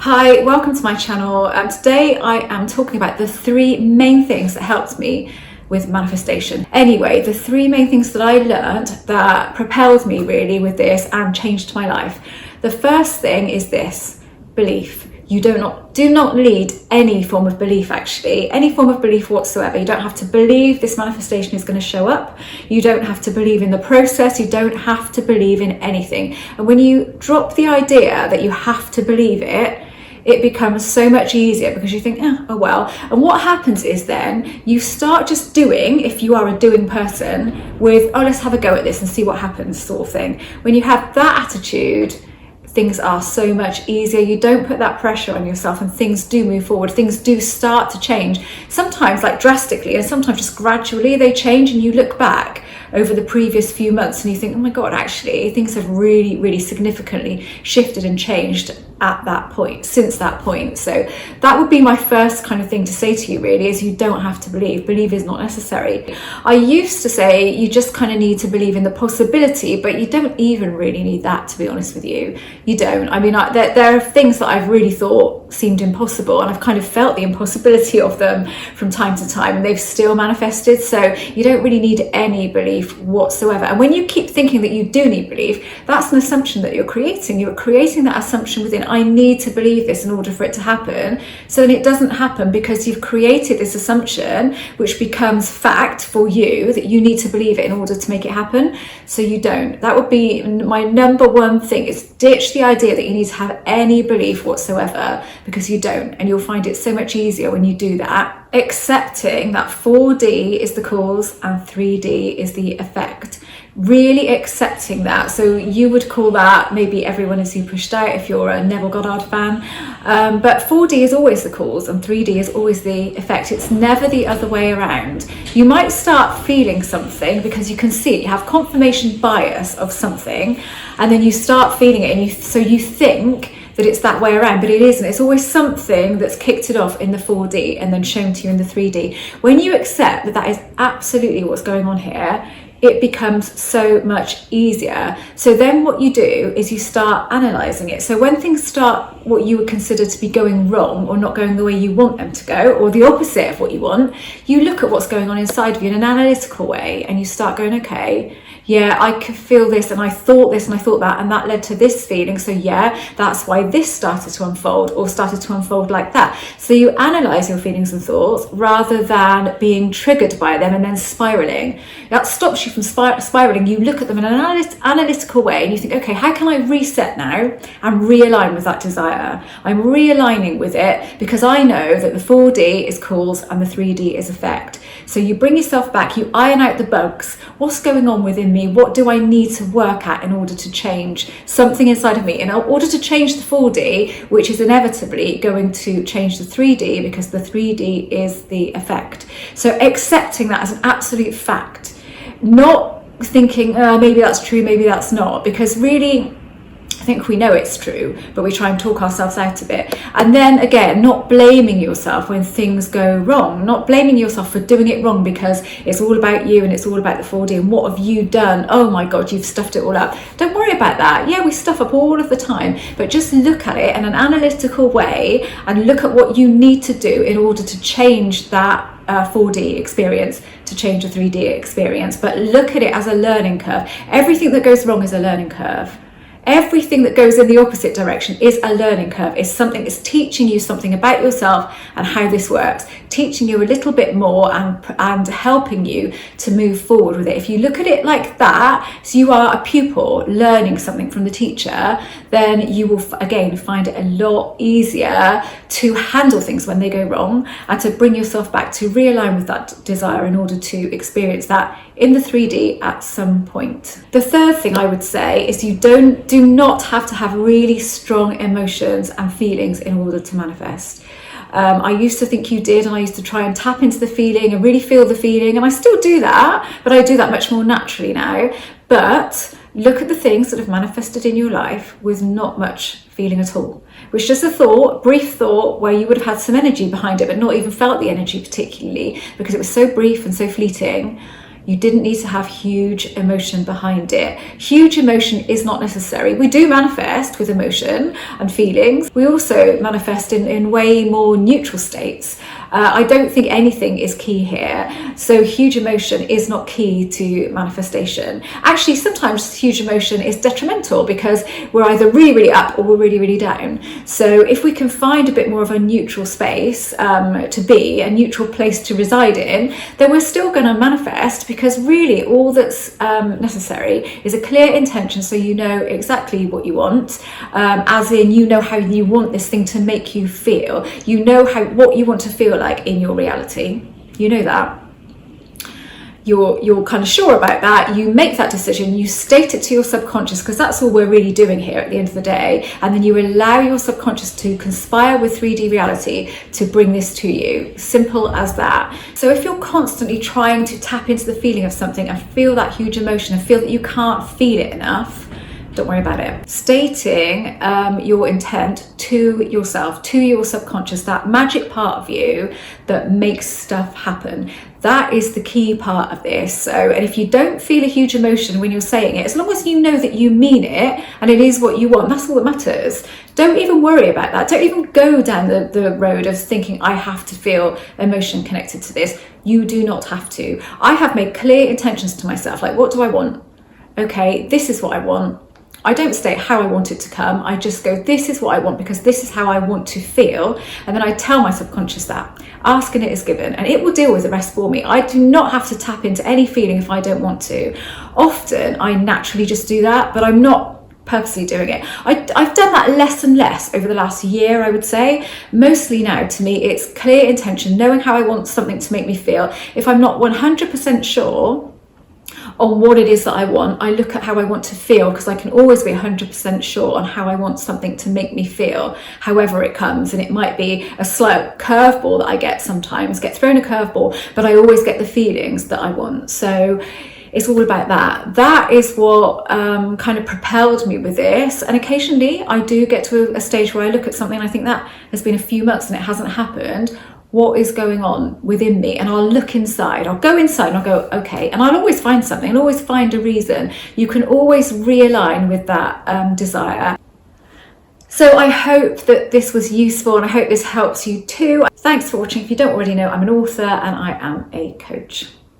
Hi, welcome to my channel. Today I am talking about the three main things that helped me with manifestation. Anyway, the three main things that I learned that propelled me really with this and changed my life. The first thing is this: belief. You do not need any form of belief, actually, any form of belief whatsoever. You don't have to believe this manifestation is going to show up. You don't have to believe in the process. You don't have to believe in anything. And when you drop the idea that you have to believe it, it becomes so much easier because you think, oh well. And what happens is then you start just doing, if you are a doing person, with, oh, let's have a go at this and see what happens sort of thing. When you have that attitude, things are so much easier. You don't put that pressure on yourself and things do move forward. Things do start to change. Sometimes like drastically and sometimes just gradually they change, and you look back over the previous few months and you think, oh my God, actually things have really, really significantly shifted and changed at that point, since that point. So that would be my first kind of thing to say to you really, is you don't have to believe. Believe is not necessary. I used to say you just kind of need to believe in the possibility, but you don't even really need that, to be honest with you. You don't. I mean, there are things that I've really thought seemed impossible, and I've kind of felt the impossibility of them from time to time, and they've still manifested. So you don't really need any belief whatsoever. And when you keep thinking that you do need belief, that's an assumption that you're creating. You're creating that assumption within, I need to believe this in order for it to happen. So then it doesn't happen because you've created this assumption, which becomes fact for you, that you need to believe it in order to make it happen. So you don't. That would be my number one thing, is ditch the idea that you need to have any belief whatsoever, because you don't. And you'll find it so much easier when you do that. Accepting that 4D is the cause and 3D is the effect. Really accepting that. So you would call that, maybe everyone is who pushed out if you're a Neville Goddard fan, but 4D is always the cause and 3D is always the effect. It's never the other way around. You might start feeling something because you can see it, you have confirmation bias of something, and then you start feeling it, and so you think that it's that way around, but it isn't. It's always something that's kicked it off in the 4D and then shown to you in the 3D. When you accept that that is absolutely what's going on here, it becomes so much easier. So then what you do is you start analysing it. So when things start, what you would consider to be going wrong or not going the way you want them to go, or the opposite of what you want, you look at what's going on inside of you in an analytical way, and you start going, okay, yeah, I could feel this, and I thought this, and I thought that, and that led to this feeling. So yeah, that's why this started to unfold, or started to unfold like that. So you analyse your feelings and thoughts rather than being triggered by them and then spiralling. That stops you from spiralling. You look at them in an analytical way, and you think, okay, how can I reset now and realign with that desire? I'm realigning with it because I know that the 4D is cause and the 3D is effect. So you bring yourself back, you iron out the bugs. What's going on within me? What do I need to work at in order to change something inside of me? In order to change the 4D, which is inevitably going to change the 3D, because the 3D is the effect. So accepting that as an absolute fact, not thinking, maybe that's true, maybe that's not, because really, I think we know it's true, but we try and talk ourselves out of it. And then again, not blaming yourself when things go wrong, not blaming yourself for doing it wrong because it's all about you and it's all about the 4D and what have you done? Oh my God, you've stuffed it all up. Don't worry about that. Yeah, we stuff up all of the time, but just look at it in an analytical way and look at what you need to do in order to change that 4D experience, to change the 3D experience. But look at it as a learning curve. Everything that goes wrong is a learning curve. Everything that goes in the opposite direction is a learning curve. It's something that's teaching you something about yourself and how this works, teaching you a little bit more and helping you to move forward with it. If you look at it like that, so you are a pupil learning something from the teacher, then you will again find it a lot easier to handle things when they go wrong and to bring yourself back to realign with that desire in order to experience that in the 3D at some point. The third thing I would say is you do not have to have really strong emotions and feelings in order to manifest. I used to think you did, and I used to try and tap into the feeling and really feel the feeling, and I still do that, but I do that much more naturally now. But look at the things that have manifested in your life with not much feeling at all. It was just a thought, brief thought, where you would have had some energy behind it, but not even felt the energy particularly because it was so brief and so fleeting. You didn't need to have huge emotion behind it. Huge emotion is not necessary. We do manifest with emotion and feelings. We also manifest in way more neutral states. I don't think anything is key here. So huge emotion is not key to manifestation. Actually, sometimes huge emotion is detrimental because we're either really, really up or we're really, really down. So if we can find a bit more of a neutral space to be, a neutral place to reside in, then we're still going to manifest, because really all that's necessary is a clear intention, so you know exactly what you want, as in you know how you want this thing to make you feel. You know what you want to feel like in your reality. You know that. You're kind of sure about that. You make that decision, you state it to your subconscious, because that's all we're really doing here at the end of the day, and then you allow your subconscious to conspire with 3D reality to bring this to you. Simple as that. So if you're constantly trying to tap into the feeling of something and feel that huge emotion and feel that you can't feel it enough, don't worry about it. Stating your intent to yourself, to your subconscious, that magic part of you that makes stuff happen. That is the key part of this. So, and if you don't feel a huge emotion when you're saying it, as long as you know that you mean it and it is what you want, that's all that matters. Don't even worry about that. Don't even go down the road of thinking, I have to feel emotion connected to this. You do not have to. I have made clear intentions to myself, like, what do I want? Okay, this is what I want. I don't state how I want it to come. I just go, this is what I want because this is how I want to feel. And then I tell my subconscious that. Ask and it is given, and it will deal with the rest for me. I do not have to tap into any feeling if I don't want to. Often I naturally just do that, but I'm not purposely doing it. I've done that less and less over the last year, I would say. Mostly now, to me, it's clear intention, knowing how I want something to make me feel. If I'm not 100% sure on what it is that I want, I look at how I want to feel, because I can always be 100% sure on how I want something to make me feel, however it comes. And it might be a slight curveball that I get sometimes, get thrown a curveball, but I always get the feelings that I want. So it's all about that. That is what kind of propelled me with this. And occasionally I do get to a stage where I look at something and I think that has been a few months and it hasn't happened. What is going on within me? And I'll look inside, I'll go inside and I'll go, okay. And I'll always find something, I'll always find a reason. You can always realign with that desire. So I hope that this was useful, and I hope this helps you too. Thanks for watching. If you don't already know, I'm an author and I am a coach.